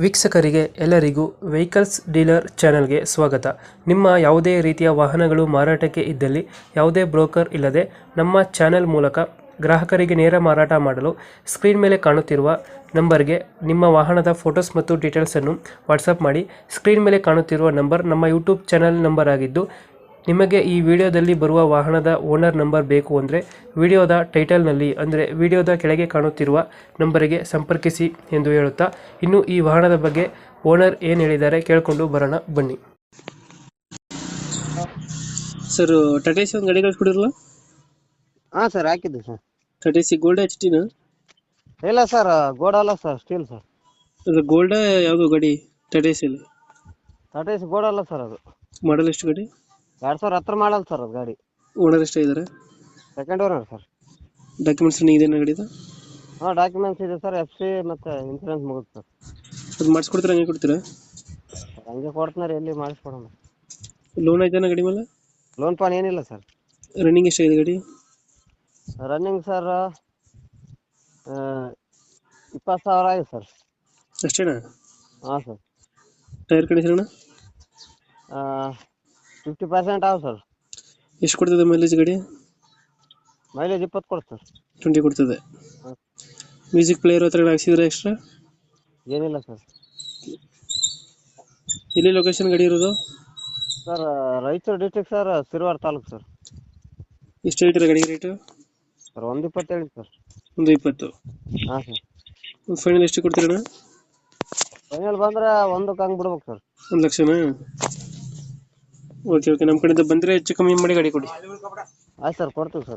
ವೀಕ್ಷಕರಿಗೆ ಎಲ್ಲರಿಗೂ vehicles dealer ಚಾನೆಲ್ಗೆ ಸ್ವಾಗತ. ನಿಮ್ಮ ಯಾವುದೇ ರೀತಿಯ ವಾಹನಗಳು ಮಾರಾಟಕ್ಕೆ ಇದ್ದಲ್ಲಿ ಯಾವುದೇ ಬ್ರೋಕರ್ ಇಲ್ಲದೆ ನಮ್ಮ ಚಾನೆಲ್ ಮೂಲಕ ಗ್ರಾಹಕರಿಗೆ ನೇರ ಮಾರಾಟ ಮಾಡಲು ಸ್ಕ್ರೀನ್ ಮೇಲೆ ಕಾಣುತ್ತಿರುವ ನಂಬರ್ಗೆ ನಿಮ್ಮ ವಾಹನದ ಫೋಟೋಸ್ ಮತ್ತು ಡೀಟೇಲ್ಸನ್ನು ವಾಟ್ಸಪ್ ಮಾಡಿ. ಸ್ಕ್ರೀನ್ ಮೇಲೆ ಕಾಣುತ್ತಿರುವ ನಂಬರ್ ನಮ್ಮ ಯೂಟ್ಯೂಬ್ ಚಾನೆಲ್ ನಂಬರ್ ಆಗಿದ್ದು, ನಿಮಗೆ ಈ ವಿಡಿಯೋದಲ್ಲಿ ಬರುವ ವಾಹನದ ಓನರ್ ನಂಬರ್ ಬೇಕು ಅಂದರೆ ವಿಡಿಯೋದ ಟೈಟಲ್ನಲ್ಲಿ ಅಂದರೆ ವಿಡಿಯೋದ ಕೆಳಗೆ ಕಾಣುತ್ತಿರುವ ನಂಬರಿಗೆ ಸಂಪರ್ಕಿಸಿ ಎಂದು ಹೇಳುತ್ತಾ, ಇನ್ನು ಈ ವಾಹನದ ಬಗ್ಗೆ ಓನರ್ ಏನು ಹೇಳಿದ್ದಾರೆ ಕೇಳಿಕೊಂಡು ಬರೋಣ ಬನ್ನಿ. ಸರ್, ಟಾಟಾ ಸಿ ಒಂದು ಗಾಡಿ ಕಳಿಸ್ಕೊಡಿರಲ್ಲ? ಹಾ ಸರ್, ಹಾಕಿದ್ದೆ sir. Tata C gold H ಟಿನ? ಇಲ್ಲ ಸರ್, ಗೋಡ ಅಲ್ಲ ಸರ್, ಸ್ಟೀಲ್ ಸರ್. ಅದು ಗೋಲ್ಡ ಯಾವುದು ಗಾಡಿ ಟಾಟಾ ಸಿ? ಟಾಟಾ ಎಸಿ ಗೋಡ ಅಲ್ಲ ಸರ್, ಅದು ಮಾಡಲ್ ಎಷ್ಟು ಗಾಡಿ? 2010 ಮಾಡಲ್ ಸರ್ ಅದು ಗಾಡಿ. ಓನರ್ ಎಷ್ಟಾಗಿದ್ದಾರೆ? Second owner sir. ಡಾಕ್ಯುಮೆಂಟ್ಸ್ ಇದೆಯಾ ಗಾಡಿದು? ಹಾ, ಡಾಕ್ಯುಮೆಂಟ್ಸ್ ಇದೆ ಸರ್. FC ಮತ್ತೆ ಇನ್ಸೂರೆನ್ಸ್ ಮುಗಿದು ಸರ್. ಅದು ಮಾಡಿಸ್ಕೊಡ್ತೀರಾ, ಹಂಗೆ ಕೊಡ್ತೀರಾ? ಹಂಗೆ ಕೊಡ್ತಾರೆ, ಎಲ್ಲಿ ಮಾಡಿಸ್ಕೊಡೋಣ. ಲೋನ್ ಆಯ್ತಾನ ಗಾಡಿ ಮೇಲೆ? ಲೋನ್ ಪಾನ್ ಏನಿಲ್ಲ ಸರ್. ರನ್ನಿಂಗ್ ಎಷ್ಟಾಗಿದೆ ಗಾಡಿ? ರನ್ನಿಂಗ್ ಸರ್ 20,000 ಆಗಿದೆ ಸರ್. ಅಷ್ಟೇನಾ? ಹಾ ಸರ್. ಟೈರ್ ಕಂಡೀಷನ್ 50% ಆಗ ಸರ್. ಎಷ್ಟು ಕೊಡ್ತದೆ ಮೈಲೇಜ್ ಗಾಡಿ? ಮೈಲೇಜ್ 20 ಕೊಡ್ತು ಸರ್. 20 ಕೊಡ್ತದೆ. ಹಾ. ಮ್ಯೂಸಿಕ್ ಪ್ಲೇಯರ್ ಹತ್ರ ಹಾಕ್ಸಿದ್ರೆ ಎಕ್ಸ್ಟ್ರಾ? ಏನಿಲ್ಲ ಸರ್. ಎಲ್ಲಿ ಲೊಕೇಶನ್ ಗಾಡಿ ಇರೋದು? Sir, Raichur district sir, Sirwar taluk sir. ಎಷ್ಟು ಹೇಳ್ತೀರಾ ಗಾಡಿ ರೇಟು? ಸರ್ 120 ಹೇಳಿ ಸರ್. 120. ಹಾ ಸರ್. ಫೈನಲ್ ಎಷ್ಟು ಕೊಡ್ತೀರಣ್ಣ? ಫೈನಲ್ ಬಂದ್ರೆ 1ಕ್ಕೆ ಹಂಗೆ ಬಿಡ್ಬೇಕು ಸರ್. 1 ಲಕ್ಷನಾ? ಓಕೆ ಓಕೆ, ನಮ್ಮ ಕಡೆಯಿಂದ ಬಂದರೆ ಹೆಚ್ಚು ಕಮ್ಮಿ ಮಾಡಿ ಗಾಡಿ ಕೊಡಿ. ಆಯ್ತು ಸರ್, ಕೊಡ್ತೀವಿ ಸರ್.